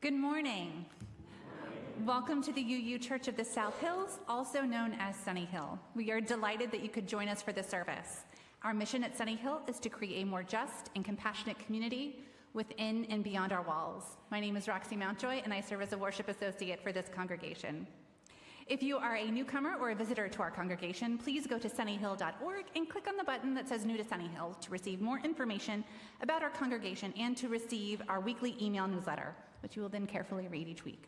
Good morning. Welcome to the UU Church of the South Hills, also known as Sunnyhill. We are delighted that you could join us for the service. Our mission at Sunnyhill is to create a more just and compassionate community within and beyond our walls. My name is Roxy Mountjoy, and I serve as a worship associate for this congregation. If you are a newcomer or a visitor to our congregation, please go to sunnyhill.org and click on the button that says New to Sunnyhill to receive more information about our congregation and to receive our weekly email newsletter, which you will then carefully read each week.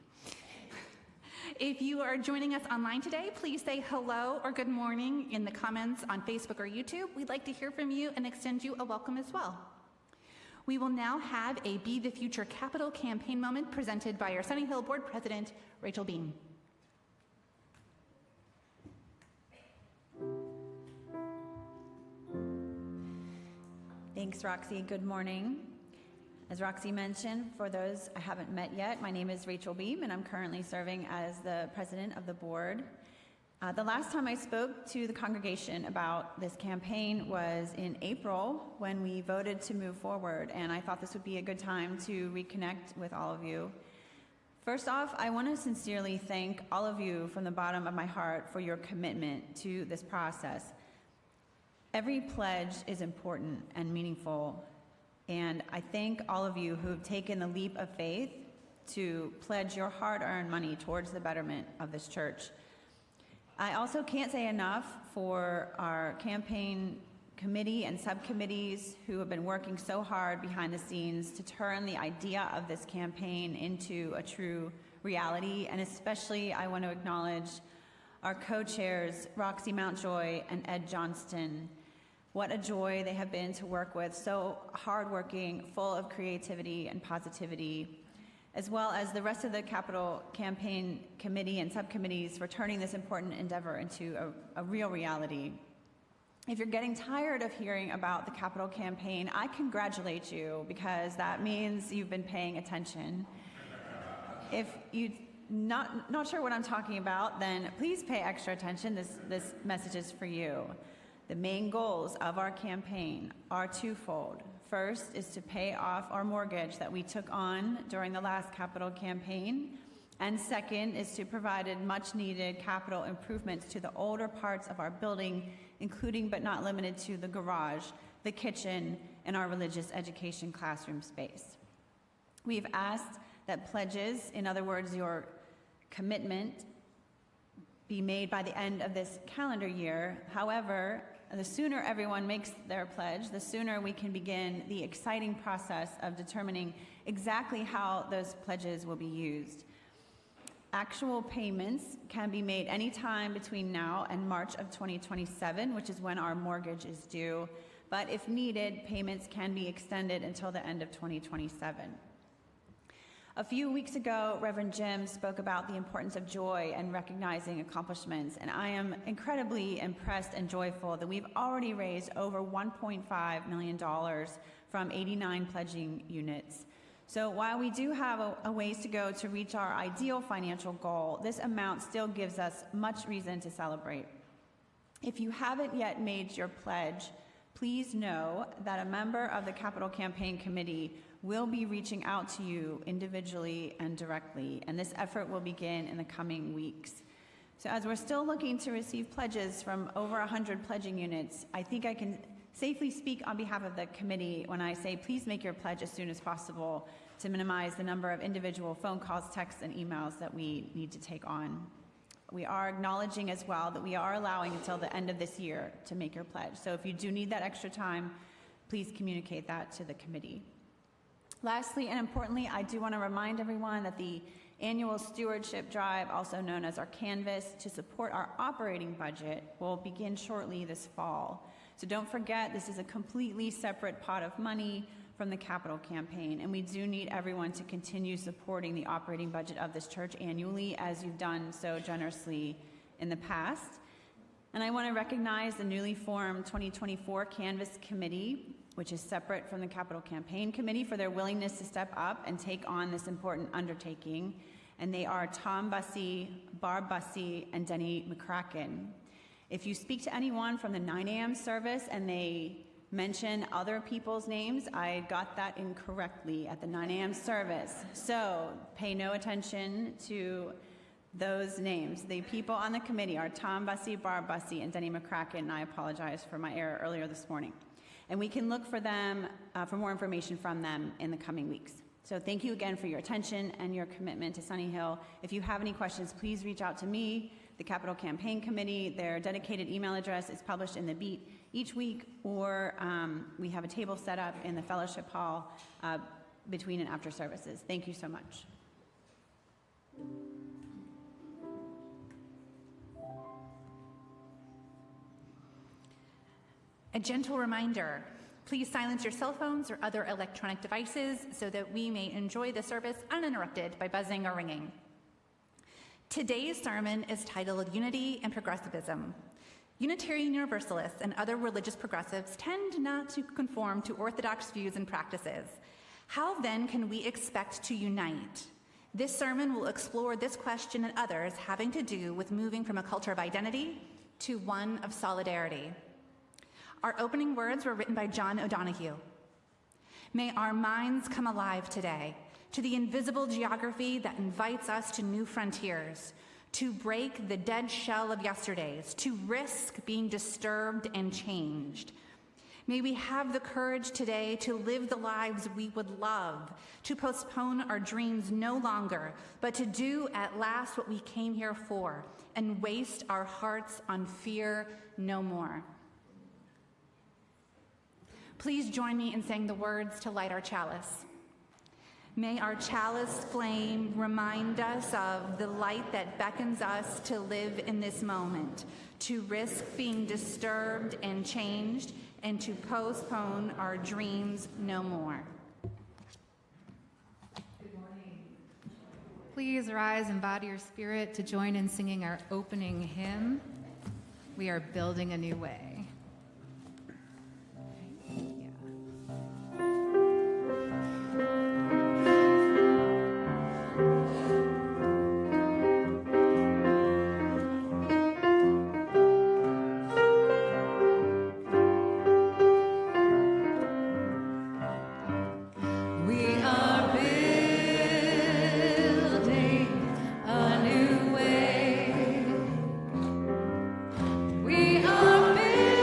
If you are joining us online today, please say hello or good morning in the comments on Facebook or YouTube. We'd like to hear from you and extend you a welcome as well. We will now have a Be the Future Capital campaign moment presented by our Sunnyhill Board President, Rachel Beam. Thanks, Roxy. Good morning. As Roxy mentioned, for those I haven't met yet, my name is Rachel Beam, and I'm currently serving as the president of the board. The last time I spoke to the congregation about this campaign was in April when we voted to move forward, and I thought this would be a good time to reconnect with all of you. First off, I want to sincerely thank all of you from the bottom of my heart for your commitment to this process. Every pledge is important and meaningful, and I thank all of you who have taken the leap of faith to pledge your hard-earned money towards the betterment of this church. I also can't say enough for our campaign committee and subcommittees who have been working so hard behind the scenes to turn the idea of this campaign into a true reality, and especially I want to acknowledge our co-chairs, Roxy Mountjoy and Ed Johnston. What a joy they have been to work with, so hardworking, full of creativity and positivity, as well as the rest of the Capital Campaign Committee and subcommittees for turning this important endeavor into a real reality. If you're getting tired of hearing about the Capital Campaign, I congratulate you because that means you've been paying attention. If you're not sure what I'm talking about, then please pay extra attention. This message is for you. The main goals of our campaign are twofold. First is to pay off our mortgage that we took on during the last capital campaign. And second is to provide much needed capital improvements to the older parts of our building, including but not limited to the garage, the kitchen, and our religious education classroom space. We've asked that pledges, in other words, your commitment, be made by the end of this calendar year. However, the sooner everyone makes their pledge, the sooner we can begin the exciting process of determining exactly how those pledges will be used. Actual payments can be made anytime between now and March of 2027, which is when our mortgage is due. But if needed, payments can be extended until the end of 2027. A few weeks ago, Reverend Jim spoke about the importance of joy and recognizing accomplishments, and I am incredibly impressed and joyful that we've already raised over $1.5 million from 89 pledging units. So while we do have a ways to go to reach our ideal financial goal, this amount still gives us much reason to celebrate. If you haven't yet made your pledge, please know that a member of the Capital Campaign Committee will be reaching out to you individually and directly, and this effort will begin in the coming weeks. So as we're still looking to receive pledges from over 100 pledging units, I think I can safely speak on behalf of the committee when I say please make your pledge as soon as possible to minimize the number of individual phone calls, texts, and emails that we need to take on. We are acknowledging as well that we are allowing until the end of this year to make your pledge. So if you do need that extra time, please communicate that to the committee. Lastly and importantly, I do want to remind everyone that the annual stewardship drive, also known as our canvas, to support our operating budget will begin shortly this fall. So don't forget, this is a completely separate pot of money from the capital campaign, and we do need everyone to continue supporting the operating budget of this church annually as you've done so generously in the past. And I want to recognize the newly formed 2024 Canvas Committee, which is separate from the Capital Campaign Committee, for their willingness to step up and take on this important undertaking. And they are Tom Bussey, Barb Bussey, and Denny McCracken. If you speak to anyone from the 9 a.m. service and they mention other people's names, I got that incorrectly at the 9 a.m. service. So pay no attention to those names. The people on the committee are Tom Bussey, Barb Bussey, and Denny McCracken, and I apologize for my error earlier this morning. And we can look for them, for more information from them in the coming weeks. So thank you again for your attention and your commitment to Sunnyhill. If you have any questions, please reach out to me, the Capital Campaign Committee. Their dedicated email address is published in the Beat each week, or we have a table set up in the fellowship hall between and after services. Thank you so much. A gentle reminder, please silence your cell phones or other electronic devices so that we may enjoy the service uninterrupted by buzzing or ringing. Today's sermon is titled Unity and Progressivism. Unitarian Universalists and other religious progressives tend not to conform to orthodox views and practices. How then can we expect to unite? This sermon will explore this question and others having to do with moving from a culture of identity to one of solidarity. Our opening words were written by John O'Donohue. May our minds come alive today to the invisible geography that invites us to new frontiers, to break the dead shell of yesterdays, to risk being disturbed and changed. May we have the courage today to live the lives we would love, to postpone our dreams no longer, but to do at last what we came here for, and waste our hearts on fear no more. Please join me in saying the words to light our chalice. May our chalice flame remind us of the light that beckons us to live in this moment, to risk being disturbed and changed, and to postpone our dreams no more. Good morning. Please rise and bow to your spirit to join in singing our opening hymn, We Are Building a New Way. We are building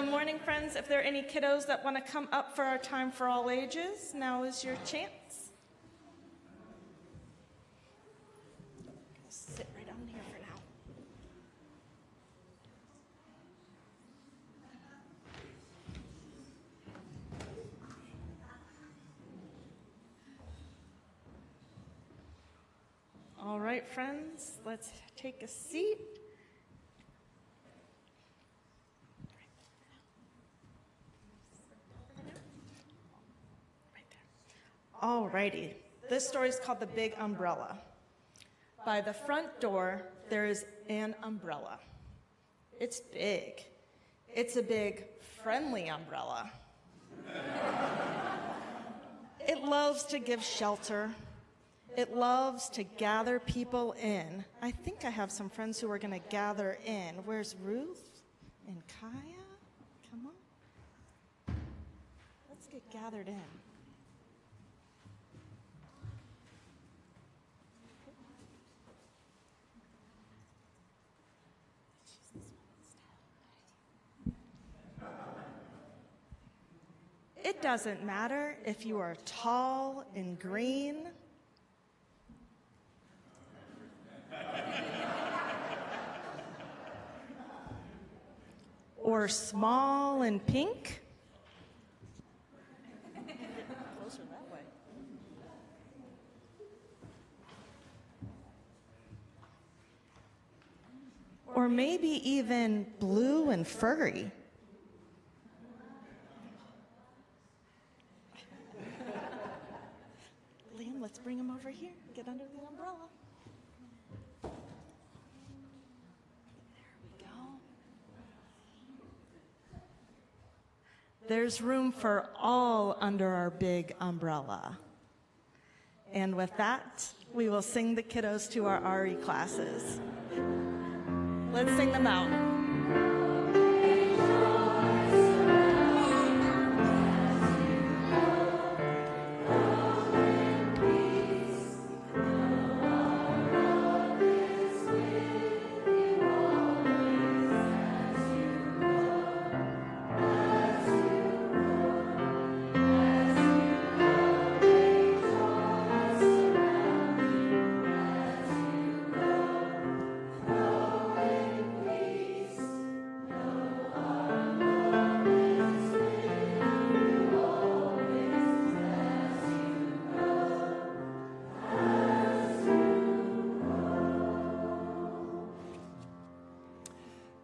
Good morning, friends. If there are any kiddos that want to come up for our time for all ages, now is your chance. Sit right on here for now. All right, friends, let's take a seat. All righty. This story is called The Big Umbrella. By the front door, there is an umbrella. It's big. It's a big, friendly umbrella. It loves to give shelter. It loves to gather people in. I think I have some friends who are going to gather in. Where's Ruth and Kaya? Come on. Let's get gathered in. It doesn't matter if you are tall and green, or small and pink. Closer that way. Or maybe even blue and furry. Liam, let's bring him over here. Get under the umbrella. There we go. There's room for all under our big umbrella. And with that, we will sing the kiddos to our RE classes. Let's sing them out.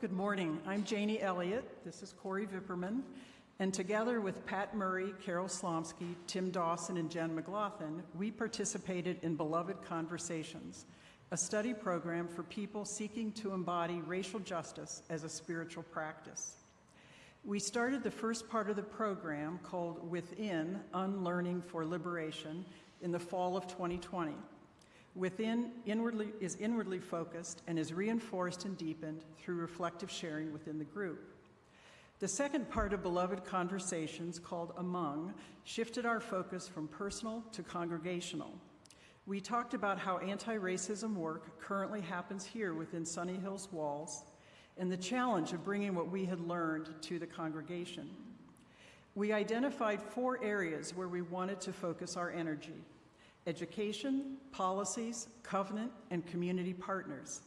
Good morning. I'm Janie Elliott. This is Corey Vipperman. And together with Pat Murray, Carol Slomsky, Tim Dawson, and Jen McLaughlin, we participated in Beloved Conversations, a study program for people seeking to embody racial justice as a spiritual practice. We started the first part of the program called Within, Unlearning for Liberation in the fall of 2020. Within is inwardly focused and is reinforced and deepened through reflective sharing within the group. The second part of Beloved Conversations, called Among, shifted our focus from personal to congregational. We talked about how anti-racism work currently happens here within Sunnyhill's walls and the challenge of bringing what we had learned to the congregation. We identified 4 areas where we wanted to focus our energy: education, policies, covenant, and community partners.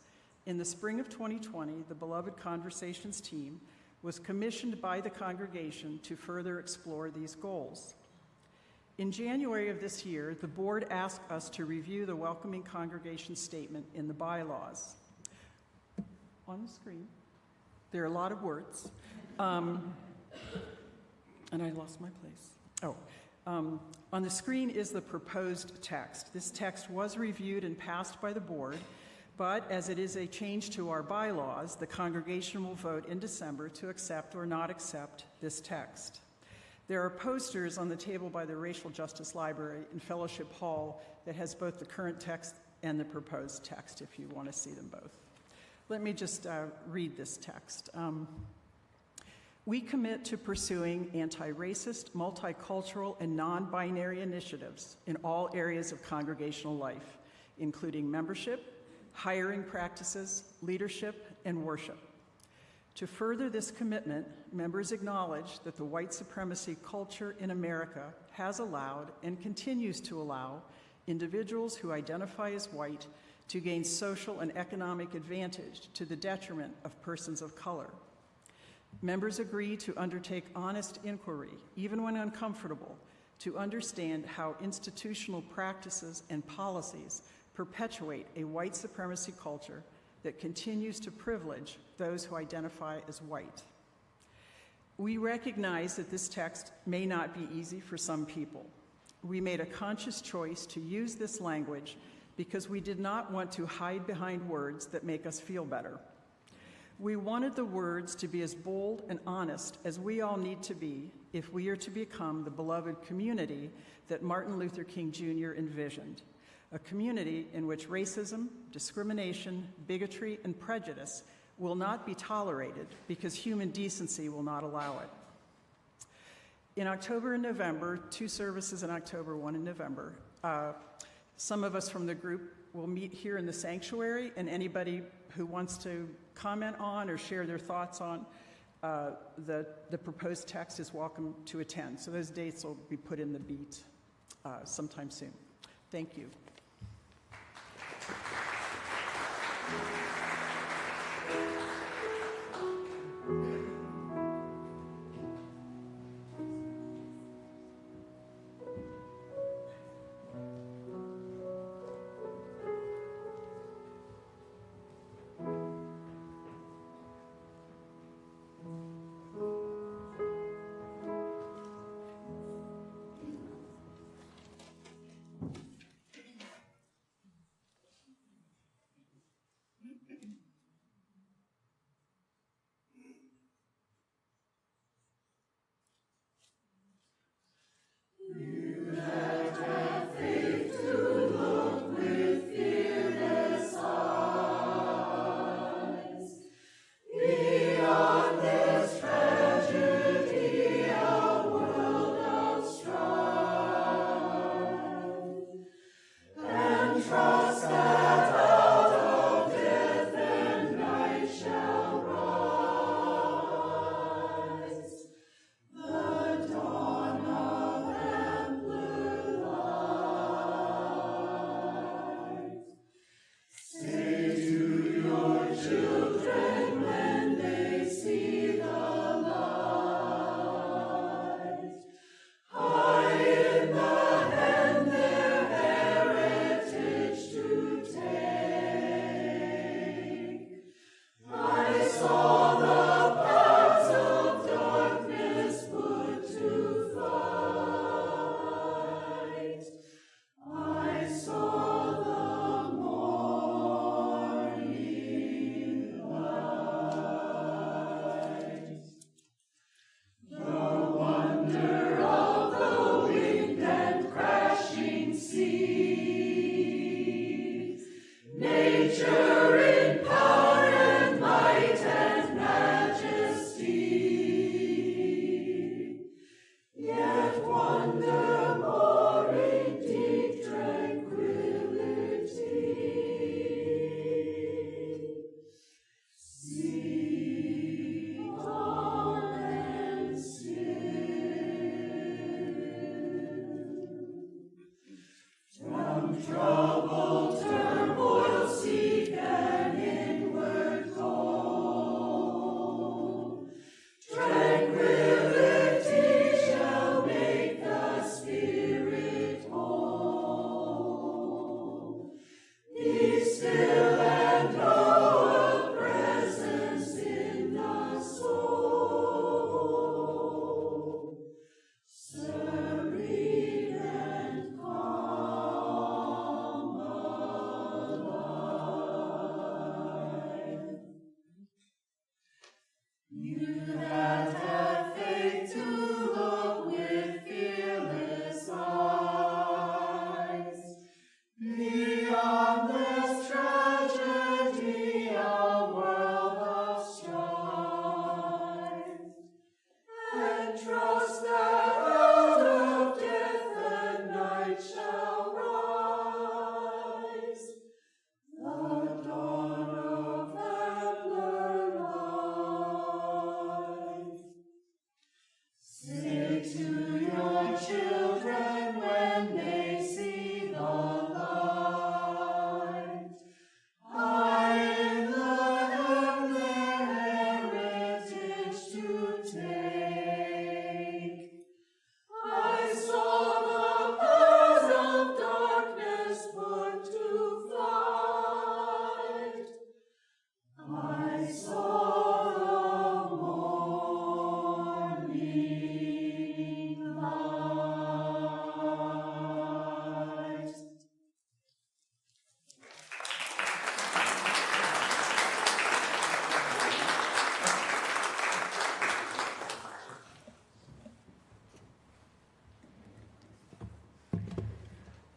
In the spring of 2020, the Beloved Conversations team was commissioned by the congregation to further explore these goals. In January of this year, the board asked us to review the welcoming congregation statement in the bylaws. On the screen, there are a lot of words, and I lost my place. On the screen is the proposed text. This text was reviewed and passed by the board, but as it is a change to our bylaws, the congregation will vote in December to accept or not accept this text. There are posters on the table by the Racial Justice Library in Fellowship Hall that has both the current text and the proposed text, if you want to see them both. Let me just read this text. We commit to pursuing anti-racist, multicultural, and non-binary initiatives in all areas of congregational life, including membership, hiring practices, leadership, and worship. To further this commitment, members acknowledge that the white supremacy culture in America has allowed and continues to allow individuals who identify as white to gain social and economic advantage to the detriment of persons of color. Members agree to undertake honest inquiry, even when uncomfortable, to understand how institutional practices and policies perpetuate a white supremacy culture that continues to privilege those who identify as white. We recognize that this text may not be easy for some people. We made a conscious choice to use this language because we did not want to hide behind words that make us feel better. We wanted the words to be as bold and honest as we all need to be if we are to become the beloved community that Martin Luther King Jr. envisioned, a community in which racism, discrimination, bigotry, and prejudice will not be tolerated because human decency will not allow it. In October and November, 2 services in October, 1 in November, some of us from the group will meet here in the sanctuary, and anybody who wants to comment on or share their thoughts on the proposed text is welcome to attend. So those dates will be put in the beat sometime soon. Thank you.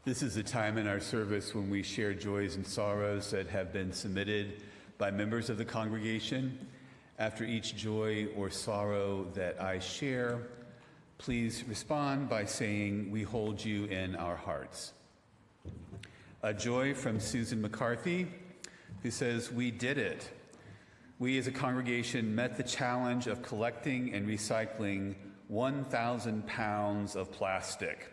This is a time in our service when we share joys and sorrows that have been submitted by members of the congregation. After each joy or sorrow that I share, please respond by saying, "We hold you in our hearts." A joy from Susan McCarthy, who says, "We did it. We as a congregation met the challenge of collecting and recycling 1,000 pounds of plastic.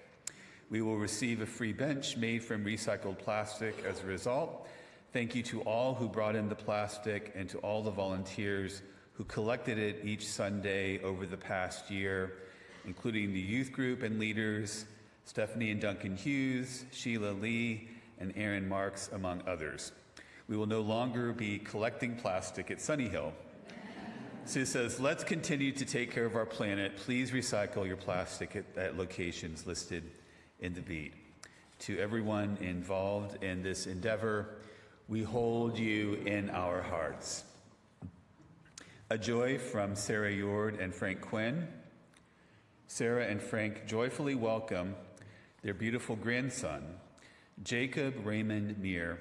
We will receive a free bench made from recycled plastic as a result. Thank you to all who brought in the plastic and to all the volunteers who collected it each Sunday over the past year, including the youth group and leaders, Stephanie and Duncan Hughes, Sheila Lee, and Aaron Marks, among others. We will no longer be collecting plastic at Sunnyhill." Sue says, "Let's continue to take care of our planet. Please recycle your plastic at locations listed in the beat." To everyone involved in this endeavor, we hold you in our hearts. A joy from Sarah Yord and Frank Quinn. Sarah and Frank joyfully welcome their beautiful grandson, Jacob Raymond Meir,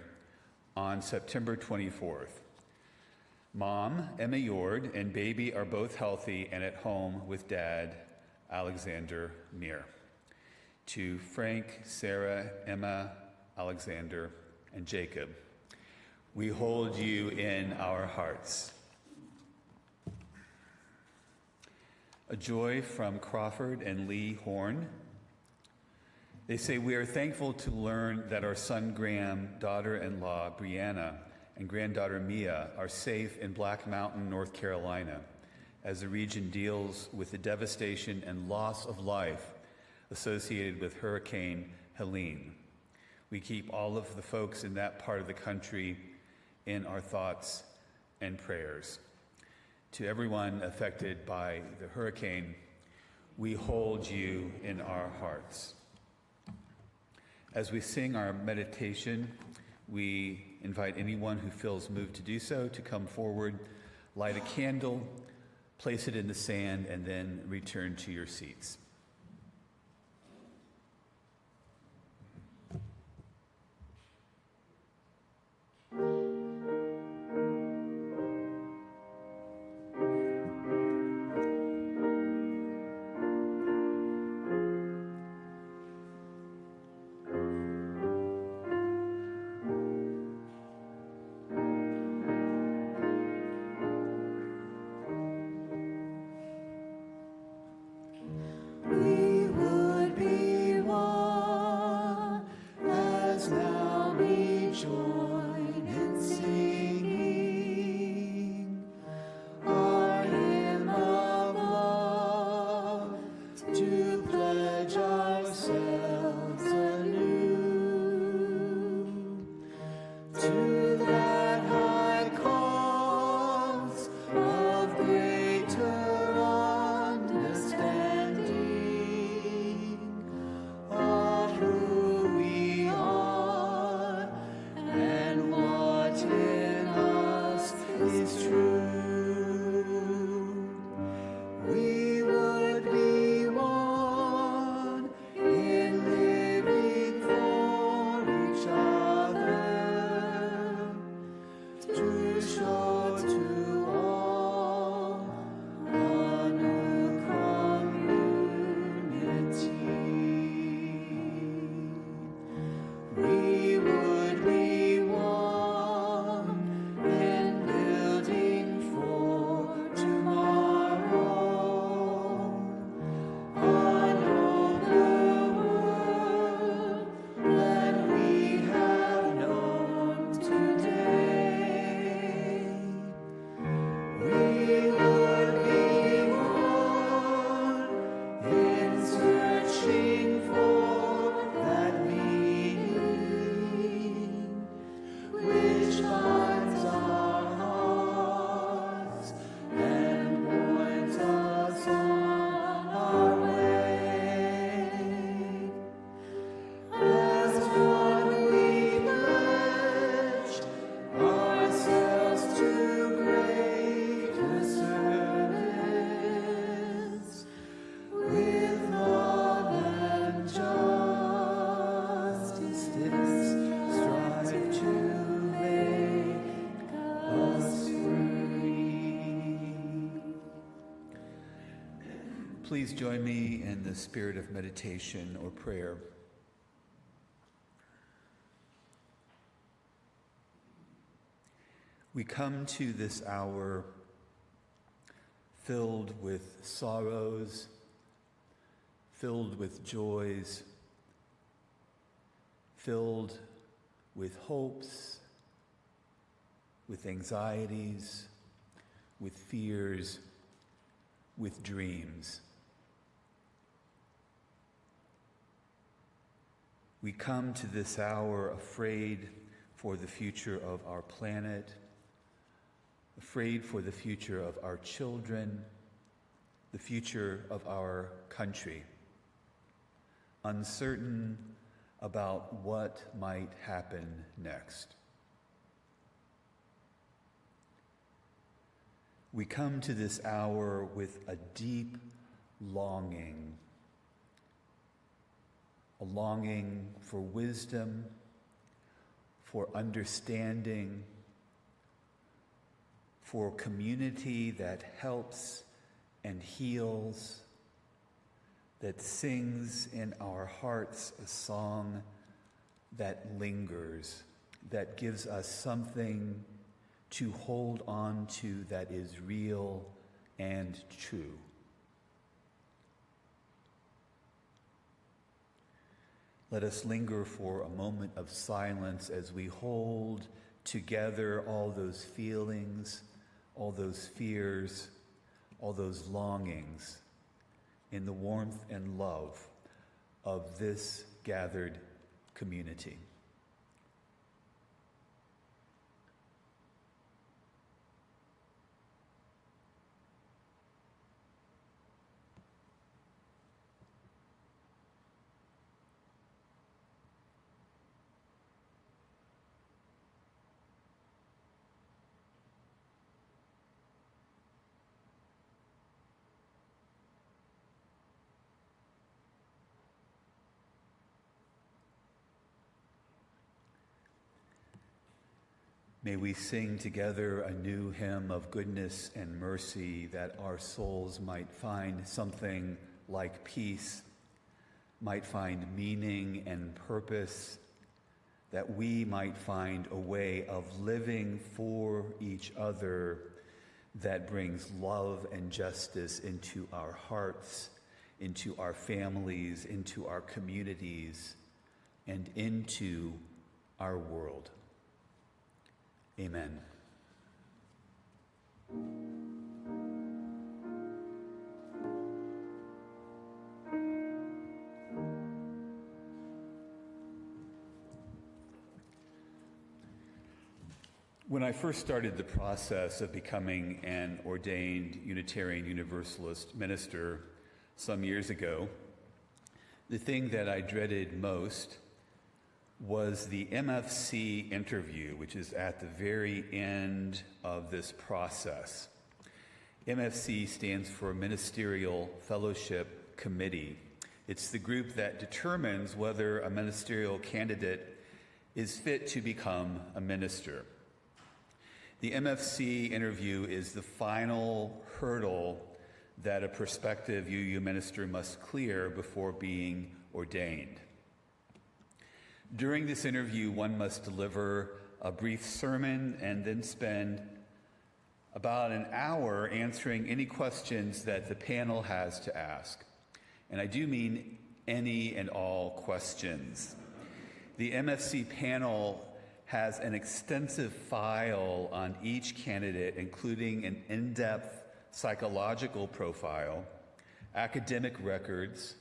on September 24th. Mom, Emma Yord, and baby are both healthy and at home with Dad, Alexander Meir. To Frank, Sarah, Emma, Alexander, and Jacob, we hold you in our hearts. A joy from Crawford and Lee Horn. They say, "We are thankful to learn that our son Graham, daughter-in-law Brianna, and granddaughter Mia are safe in Black Mountain, North Carolina, as the region deals with the devastation and loss of life associated with Hurricane Helene. We keep all of the folks in that part of the country in our thoughts and prayers." To everyone affected by the hurricane, we hold you in our hearts. As we sing our meditation, we invite anyone who feels moved to do so to come forward, light a candle, place it in the sand, and then return to your seats. Please join me in the spirit of meditation or prayer. We come to this hour filled with sorrows, filled with joys, filled with hopes, with anxieties, with fears, with dreams. We come to this hour afraid for the future of our planet, afraid for the future of our children, the future of our country, uncertain about what might happen next. We come to this hour with a deep longing, a longing for wisdom, for understanding, for community that helps and heals, that sings in our hearts a song that lingers, that gives us something to hold on to that is real and true. Let us linger for a moment of silence as we hold together all those feelings, all those fears, all those longings in the warmth and love of this gathered community. May we sing together a new hymn of goodness and mercy, that our souls might find something like peace, might find meaning and purpose, that we might find a way of living for each other that brings love and justice into our hearts, into our families, into our communities, and into our world. Amen. When I first started the process of becoming an ordained Unitarian Universalist minister some years ago, the thing that I dreaded most was the MFC interview, which is at the very end of this process. MFC stands for Ministerial Fellowship Committee. It's the group that determines whether a ministerial candidate is fit to become a minister. The MFC interview is the final hurdle that a prospective UU minister must clear before being ordained. During this interview, one must deliver a brief sermon and then spend about an hour answering any questions that the panel has to ask. And I do mean any and all questions. The MFC panel has an extensive file on each candidate, including an in-depth psychological profile, academic records,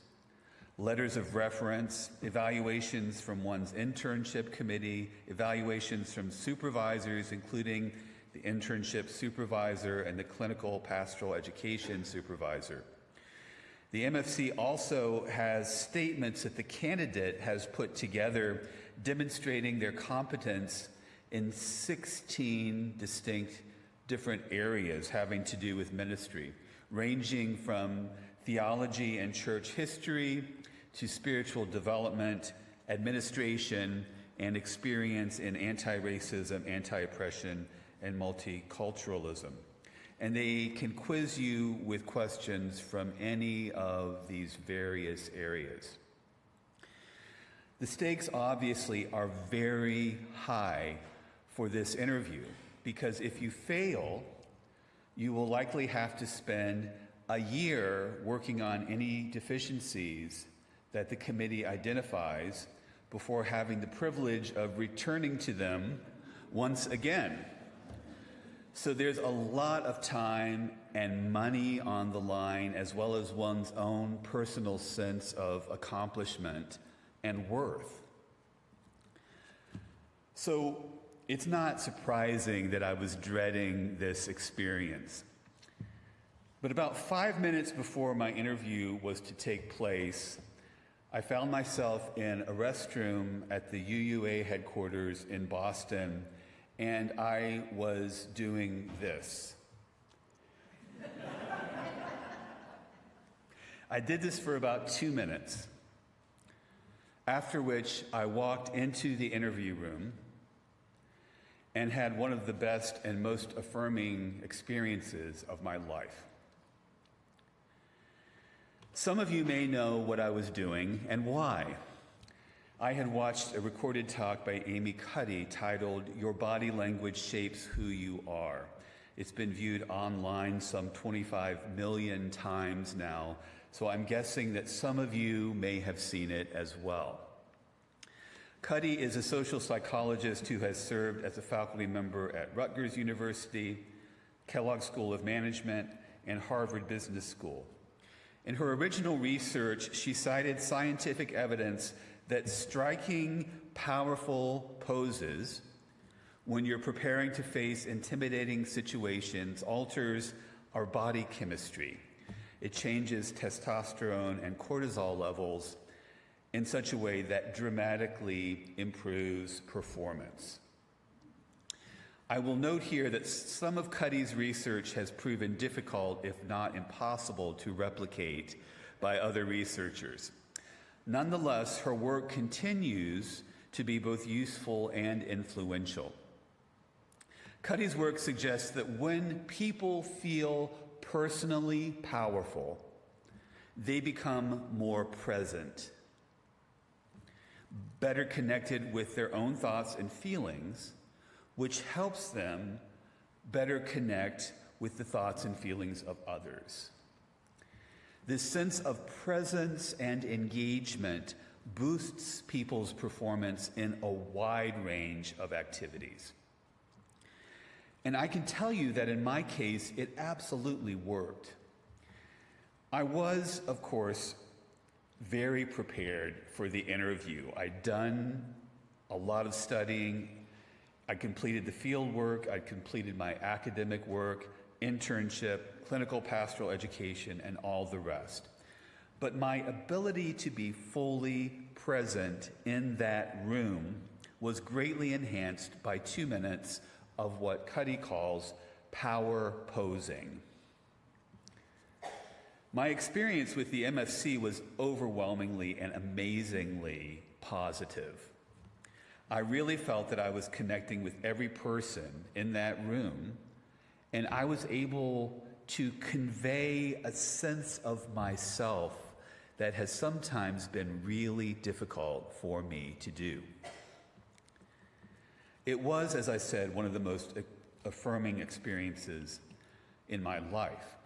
letters of reference, evaluations from one's internship committee, evaluations from supervisors, including the internship supervisor and the clinical pastoral education supervisor. The MFC also has statements that the candidate has put together demonstrating their competence in 16 distinct different areas having to do with ministry, ranging from theology and church history to spiritual development, administration, and experience in anti-racism, anti-oppression, and multiculturalism. and they can quiz you with questions from any of these various areas. The stakes obviously are very high for this interview, because if you fail, you will likely have to spend a year working on any deficiencies that the committee identifies before having the privilege of returning to them once again. So there's a lot of time and money on the line, as well as one's own personal sense of accomplishment and worth. So it's not surprising that I was dreading this experience. But about 5 minutes before my interview was to take place, I found myself in a restroom at the UUA headquarters in Boston, and I was doing this. I did this for about 2 minutes, after which I walked into the interview room and had one of the best and most affirming experiences of my life. Some of you may know what I was doing and why. I had watched a recorded talk by Amy Cuddy titled, "Your Body Language Shapes Who You Are." It's been viewed online some 25 million times now, so I'm guessing that some of you may have seen it as well. Cuddy is a social psychologist who has served as a faculty member at Rutgers University, Kellogg School of Management, and Harvard Business School. In her original research, she cited scientific evidence that striking, powerful poses when you're preparing to face intimidating situations alters our body chemistry. It changes testosterone and cortisol levels in such a way that dramatically improves performance. I will note here that some of Cuddy's research has proven difficult, if not impossible, to replicate by other researchers. Nonetheless, her work continues to be both useful and influential. Cuddy's work suggests that when people feel personally powerful, they become more present, better connected with their own thoughts and feelings, which helps them better connect with the thoughts and feelings of others. This sense of presence and engagement boosts people's performance in a wide range of activities. And I can tell you that in my case, it absolutely worked. I was, of course, very prepared for the interview. I'd done a lot of studying. I completed the field work, I completed my academic work, internship, clinical pastoral education, and all the rest. But my ability to be fully present in that room was greatly enhanced by 2 minutes of what Cuddy calls power posing. My experience with the MFC was overwhelmingly and amazingly positive. I really felt that I was connecting with every person in that room, and I was able to convey a sense of myself that has sometimes been really difficult for me to do. It was, as I said, one of the most affirming experiences in my life.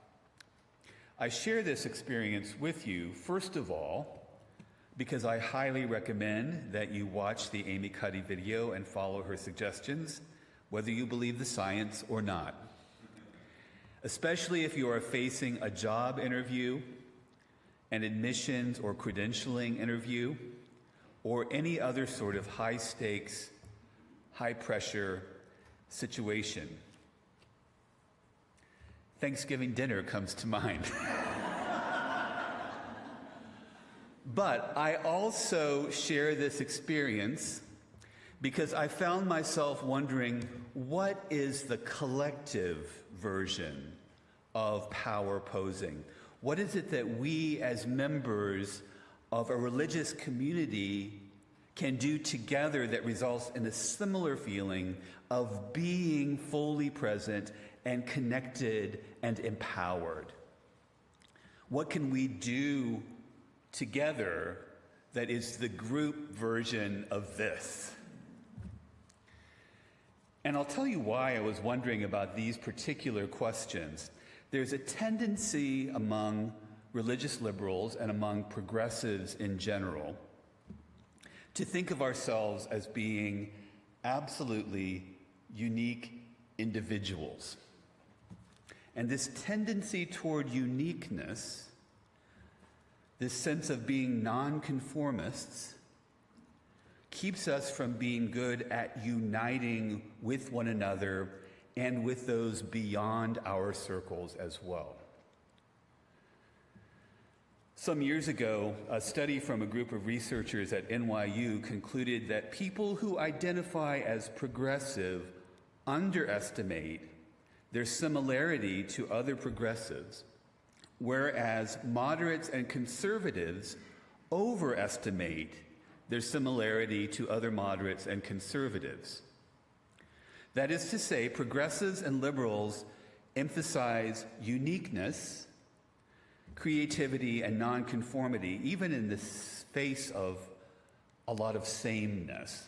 I share this experience with you, first of all, because I highly recommend that you watch the Amy Cuddy video and follow her suggestions, whether you believe the science or not. Especially if you are facing a job interview, an admissions or credentialing interview, or any other sort of high-stakes, high-pressure situation. Thanksgiving dinner comes to mind. But I also share this experience because I found myself wondering, what is the collective version of power posing? What is it that we as members of a religious community can do together that results in a similar feeling of being fully present and connected and empowered? What can we do together that is the group version of this? And I'll tell you why I was wondering about these particular questions. There's a tendency among religious liberals and among progressives in general to think of ourselves as being absolutely unique individuals. And this tendency toward uniqueness, this sense of being nonconformists, keeps us from being good at uniting with one another and with those beyond our circles as well. Some years ago, a study from a group of researchers at NYU concluded that people who identify as progressive underestimate their similarity to other progressives, whereas moderates and conservatives overestimate their similarity to other moderates and conservatives. That is to say, progressives and liberals emphasize uniqueness, creativity, and nonconformity, even in the face of a lot of sameness.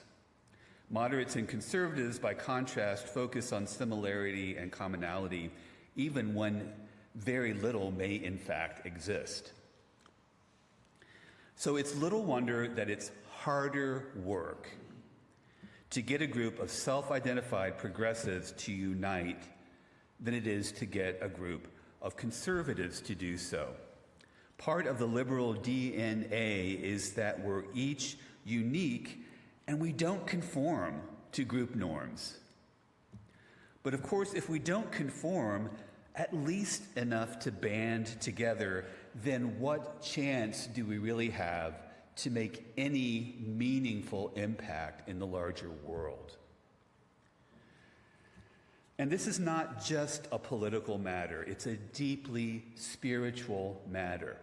Moderates and conservatives, by contrast, focus on similarity and commonality, even when very little may in fact exist. So it's little wonder that it's harder work to get a group of self-identified progressives to unite than it is to get a group of conservatives to do so. Part of the liberal DNA is that we're each unique and we don't conform to group norms. But of course, if we don't conform at least enough to band together, then what chance do we really have to make any meaningful impact in the larger world? And this is not just a political matter, it's a deeply spiritual matter.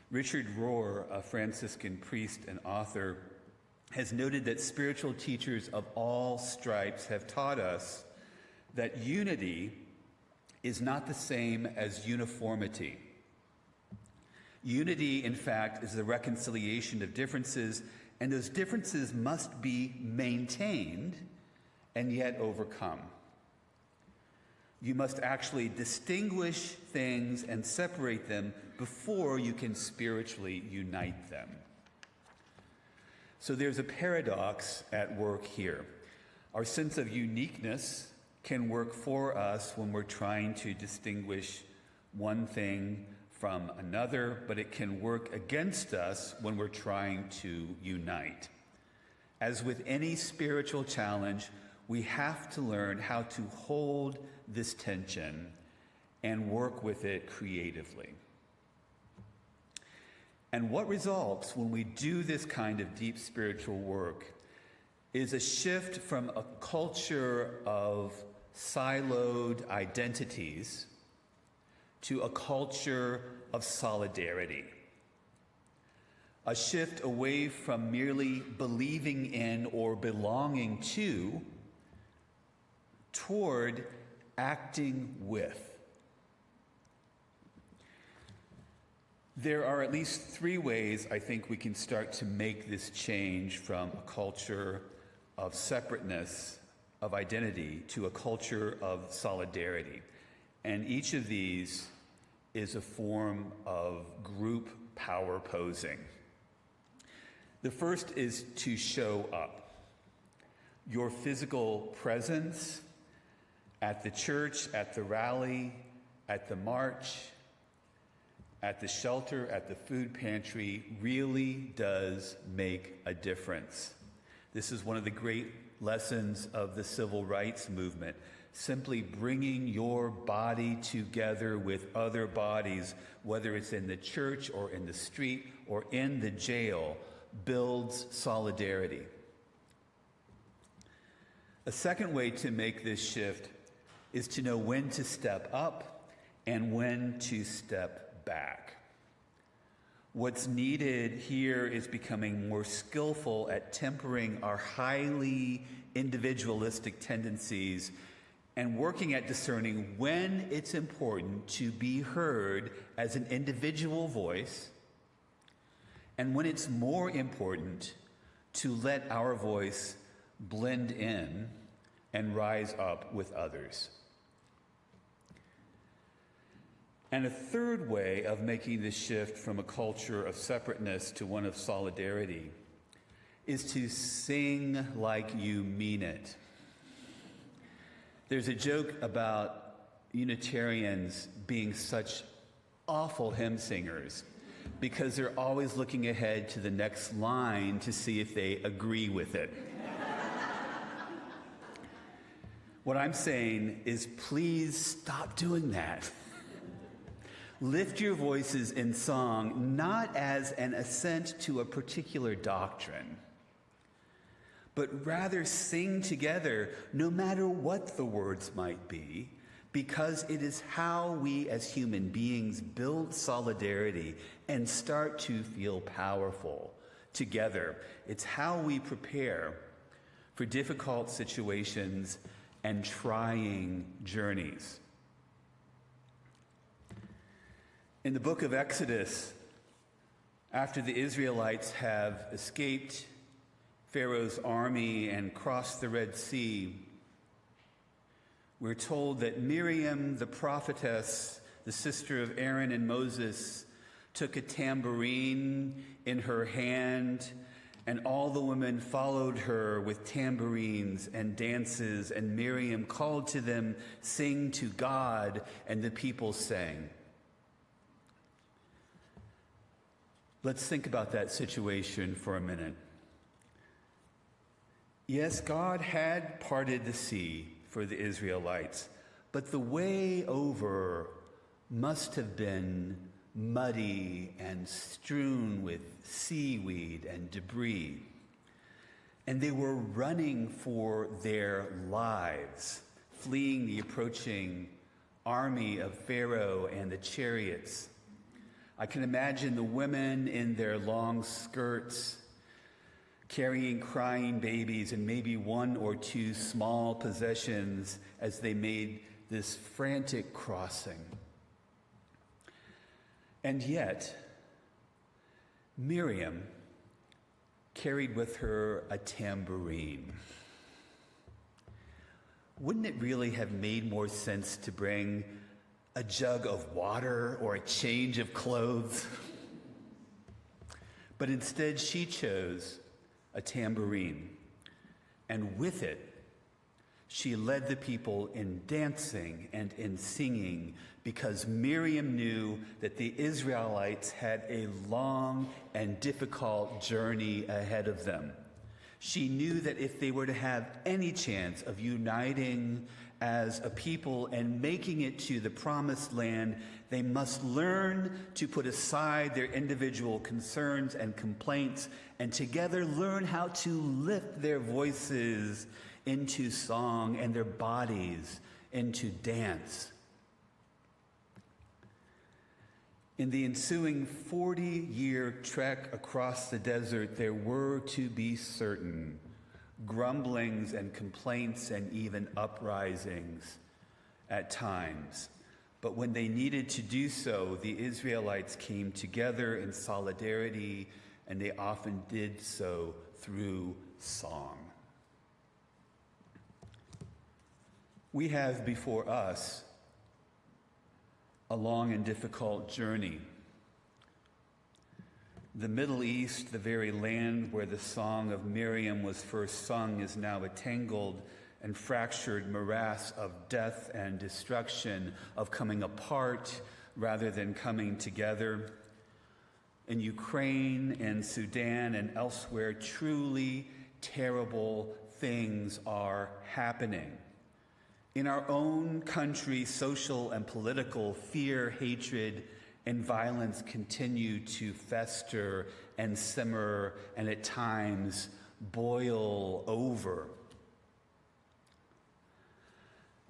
Richard Rohr, a Franciscan priest and author, has noted that spiritual teachers of all stripes have taught us that unity is not the same as uniformity. Unity, in fact, is the reconciliation of differences, and those differences must be maintained and yet overcome. You must actually distinguish things and separate them before you can spiritually unite them. So there's a paradox at work here. Our sense of uniqueness can work for us when we're trying to distinguish one thing from another, but it can work against us when we're trying to unite. As with any spiritual challenge, we have to learn how to hold this tension and work with it creatively. And what results when we do this kind of deep spiritual work is a shift from a culture of siloed identities to a culture of solidarity. A shift away from merely believing in or belonging to toward acting with. There are at least 3 ways I think we can start to make this change from a culture of separateness, of identity, to a culture of solidarity. And each of these is a form of group power posing. The first is to show up. Your physical presence at the church, at the rally, at the march, at the shelter, at the food pantry, really does make a difference. This is one of the great lessons of the civil rights movement. Simply bringing your body together with other bodies, whether it's in the church or in the street or in the jail, builds solidarity. A second way to make this shift is to know when to step up and when to step back. What's needed here is becoming more skillful at tempering our highly individualistic tendencies and working at discerning when it's important to be heard as an individual voice and when it's more important to let our voice blend in and rise up with others. And a third way of making the shift from a culture of separateness to one of solidarity is to sing like you mean it. There's a joke about Unitarians being such awful hymn singers because they're always looking ahead to the next line to see if they agree with it. What I'm saying is, please stop doing that. Lift your voices in song, not as an assent to a particular doctrine, but rather sing together, no matter what the words might be, because it is how we as human beings build solidarity and start to feel powerful together. It's how we prepare for difficult situations and trying journeys. In the book of Exodus, after the Israelites have escaped Pharaoh's army and crossed the Red Sea, we're told that Miriam, the prophetess, the sister of Aaron and Moses, took a tambourine in her hand, and all the women followed her with tambourines and dances, and Miriam called to them, "Sing to God," and the people sang. Let's think about that situation for a minute. Yes, God had parted the sea for the Israelites, but the way over must have been muddy and strewn with seaweed and debris. And they were running for their lives, fleeing the approaching army of Pharaoh and the chariots. I can imagine the women in their long skirts, carrying crying babies and maybe one or two small possessions as they made this frantic crossing. And yet, Miriam carried with her a tambourine. Wouldn't it really have made more sense to bring a jug of water or a change of clothes? But instead, she chose a tambourine, and with it, she led the people in dancing and in singing, because Miriam knew that the Israelites had a long and difficult journey ahead of them. She knew that if they were to have any chance of uniting as a people and making it to the promised land, they must learn to put aside their individual concerns and complaints and together learn how to lift their voices into song and their bodies into dance. In the ensuing 40-year trek across the desert, there were, to be certain, grumblings and complaints and even uprisings at times. But when they needed to do so, the Israelites came together in solidarity, and they often did so through song. We have before us a long and difficult journey. The Middle East, the very land where the song of Miriam was first sung, is now a tangled and fractured morass of death and destruction, of coming apart rather than coming together. In Ukraine and Sudan and elsewhere, truly terrible things are happening. In our own country, social and political fear, hatred, and violence continue to fester and simmer and at times boil over.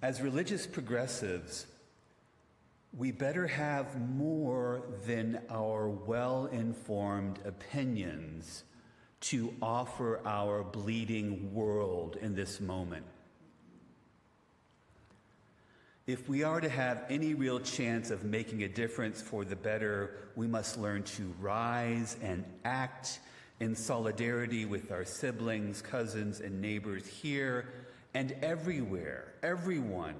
As religious progressives, we better have more than our well-informed opinions to offer our bleeding world in this moment. If we are to have any real chance of making a difference for the better, we must learn to rise and act in solidarity with our siblings, cousins, and neighbors here and everywhere. Everyone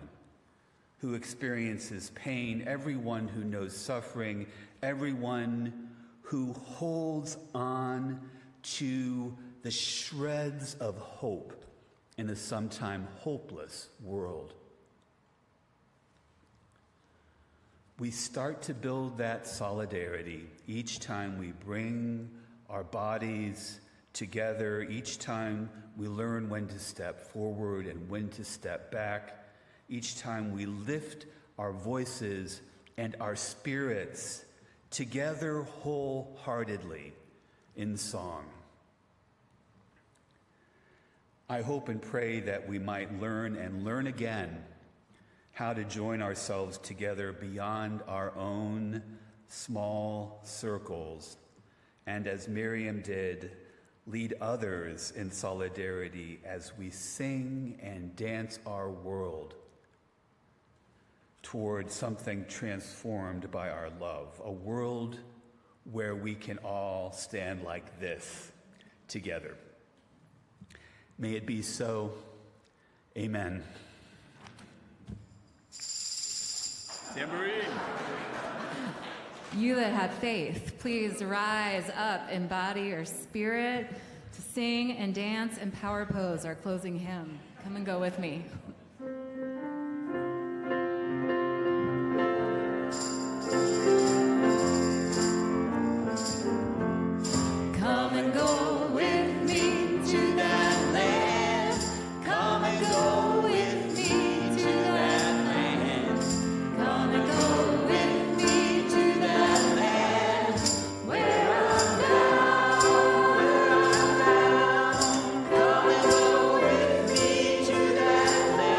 who experiences pain, everyone who knows suffering, everyone who holds on to the shreds of hope in a sometime hopeless world. We start to build that solidarity each time we bring our bodies together, each time we learn when to step forward and when to step back, each time we lift our voices and our spirits together wholeheartedly in song. I hope and pray that we might learn and learn again how to join ourselves together beyond our own small circles, and as Miriam did, lead others in solidarity as we sing and dance our world toward something transformed by our love, a world where we can all stand like this together. May it be so. Amen. Tambourine. You that have faith, please rise up, embody your spirit to sing and dance and power pose our closing hymn. Come and go with me. Come and go with me to that land. Come and go with me to that land. Come and go with me to that land where I'm bound. Come and go with me to that land.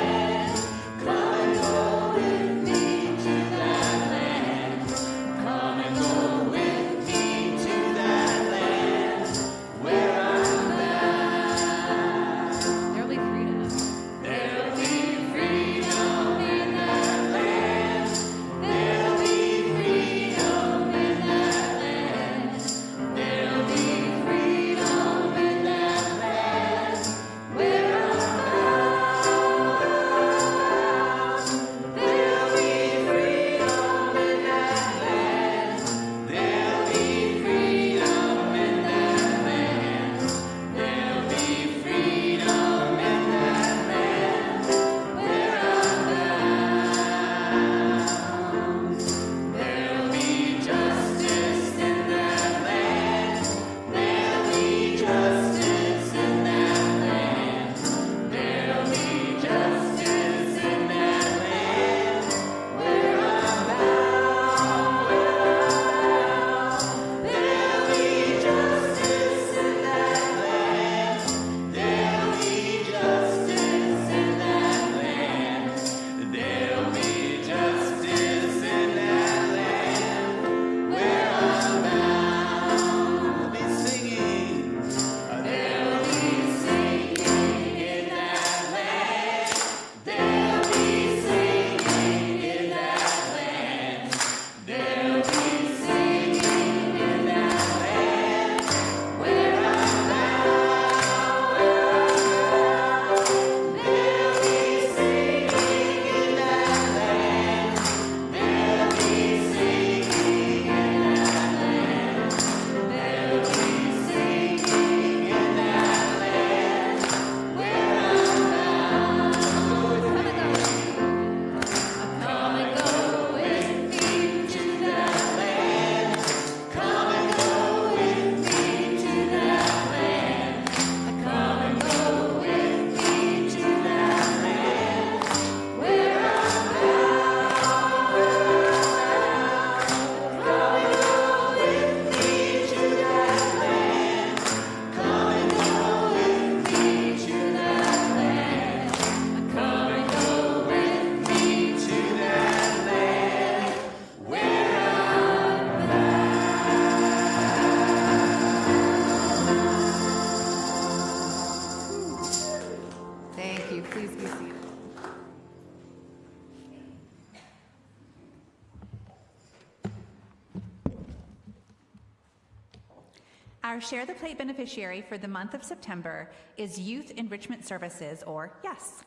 Our Share the Plate beneficiary for the month of September is Youth Enrichment Services, or YES.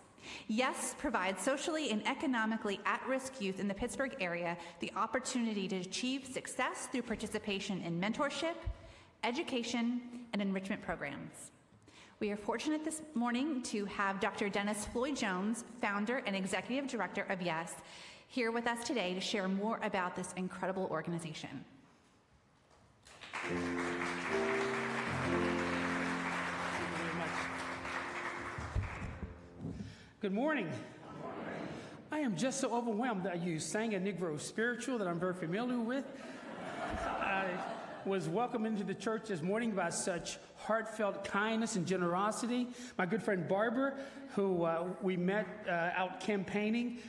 YES provides socially and economically at-risk youth in the Pittsburgh area the opportunity to achieve success through participation in mentorship, education, and enrichment programs. We are fortunate this morning to have Dr. Dennis Floyd Jones, founder and executive director of YES, here with us today to share more about this incredible organization. Thank you very much. Good morning. I am just so overwhelmed that you sang a Negro spiritual that I'm very familiar with. I was welcomed into the church this morning by such heartfelt kindness and generosity. My good friend Barbara, who we met out campaigning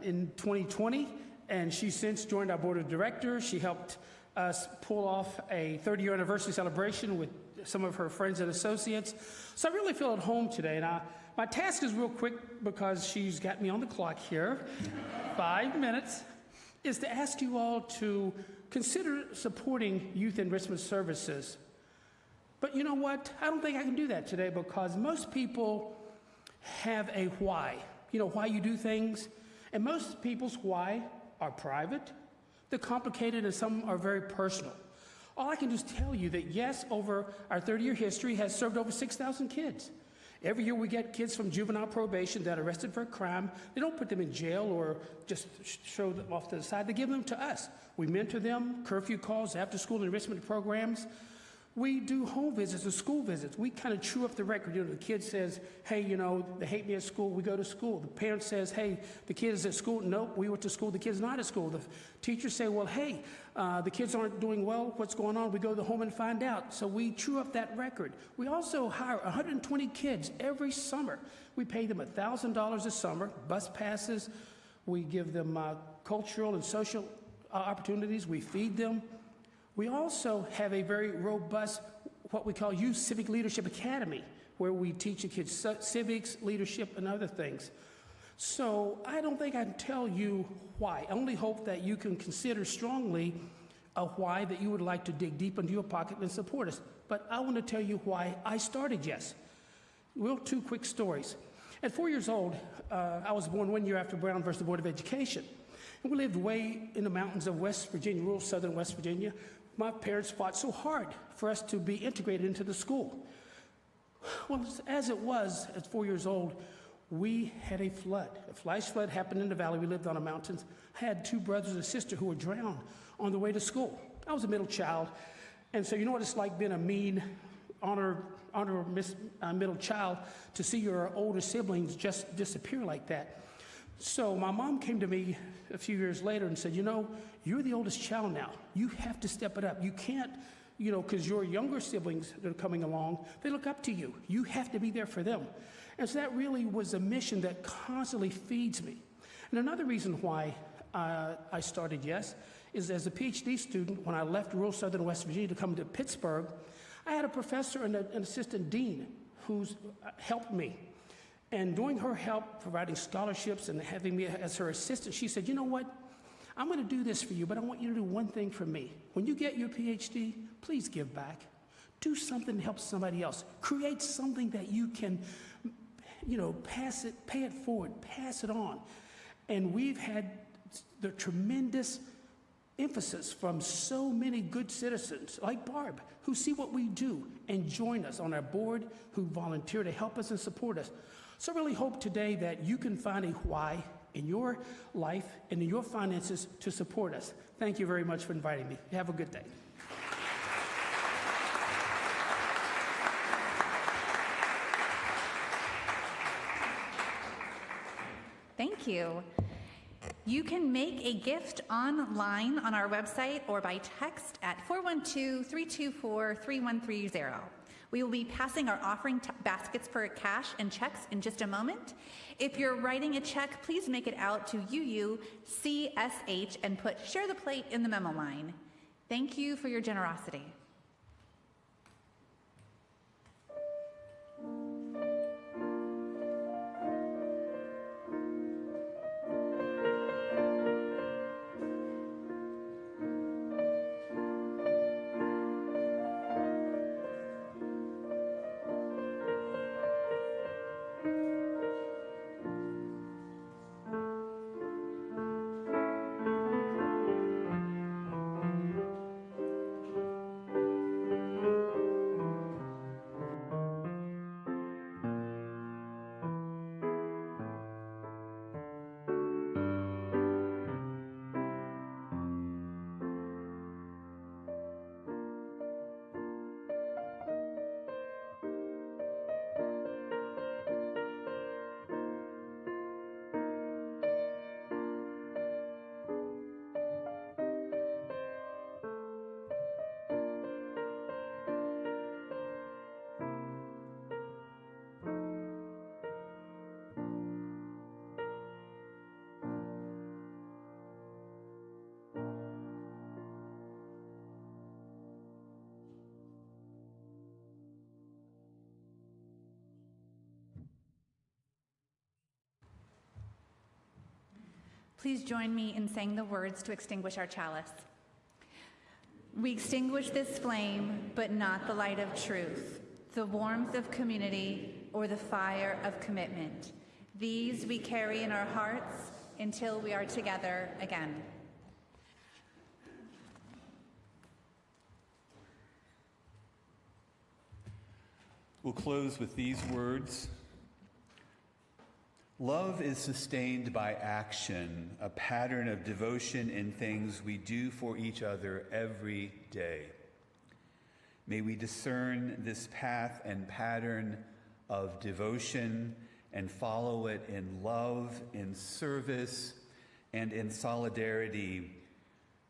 in 2020, and she's since joined our board of directors. She helped us pull off a 30-year anniversary celebration with some of her friends and associates. So I really feel at home today. And my task is real quick because she's got me on the clock here, 5 minutes, is to ask you all to consider supporting Youth Enrichment Services. But you know what? I don't think I can do that today because most people have a why. You know, why you do things. And most people's why are private, they're complicated, and some are very personal. All I can just tell you that YES, over our 30-year history, has served over 6,000 kids. Every year we get kids from juvenile probation that are arrested for a crime. They don't put them in jail or just show them off to the side. They give them to us. We mentor them, curfew calls, after-school enrichment programs. We do home visits or school visits. We kind of chew up the record. You know, the kid says, hey, you know, they hate me at school. We go to school. The parent says, hey, the kid is at school. Nope, we went to school. The kid's not at school. The teachers say, well, hey, the kids aren't doing well. What's going on? We go to the home and find out. So we chew up that record. We also hire 120 kids every summer. We pay them $1,000 a summer, bus passes. We give them cultural and social opportunities. We feed them. We also have a very robust, what we call Youth Civic Leadership Academy, where we teach the kids civics, leadership, and other things. So I don't think I can tell you why. I only hope that you can consider strongly a why that you would like to dig deep into your pocket and support us. But I want to tell you why I started YES. Real two quick stories. At 4 years old, I was born 1 year after Brown versus the Board of Education. And we lived way in the mountains of West Virginia, rural southern West Virginia. My parents fought so hard for us to be integrated into the school. Well, as it was, at 4 years old, we had a flood. A flash flood happened in the valley. We lived on the mountains. I had two brothers and a sister who were drowned on the way to school. I was a middle child, and so you know what it's like being a mean, middle child, to see your older siblings just disappear like that. So my mom came to me a few years later and said, you know, you're the oldest child now. You have to step it up. You can't, you know, because your younger siblings that are coming along, they look up to you. You have to be there for them. And so that really was a mission that constantly feeds me. And another reason why I started YES is as a PhD student, when I left rural southern West Virginia to come to Pittsburgh, I had a professor and an assistant dean who's helped me. And during her help, providing scholarships and having me as her assistant, she said, you know what? I'm going to do this for you, but I want you to do one thing for me. When you get your PhD, please give back. Do something to help somebody else. Create something that you can, you know, pay it forward, pass it on. And we've had the tremendous emphasis from so many good citizens like Barb, who see what we do and join us on our board, who volunteer to help us and support us. So I really hope today that you can find a why in your life and in your finances to support us. Thank you very much for inviting me. Have a good day. Thank you. You can make a gift online on our website or by text at 412-324-3130. We will be passing our offering baskets for cash and checks in just a moment. If you're writing a check, please make it out to UUCSH and put Share the Plate in the memo line. Thank you for your generosity. Please join me in saying the words to extinguish our chalice. We extinguish this flame, but not the light of truth, the warmth of community, or the fire of commitment. These we carry in our hearts until we are together again. We'll close with these words. Love is sustained by action, a pattern of devotion in things we do for each other every day. May we discern this path and pattern of devotion and follow it in love, in service, and in solidarity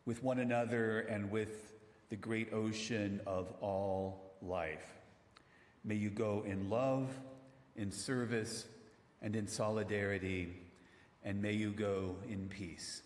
with one another and with the great ocean of all life. May you go in love, in service, and in solidarity, and may you go in peace.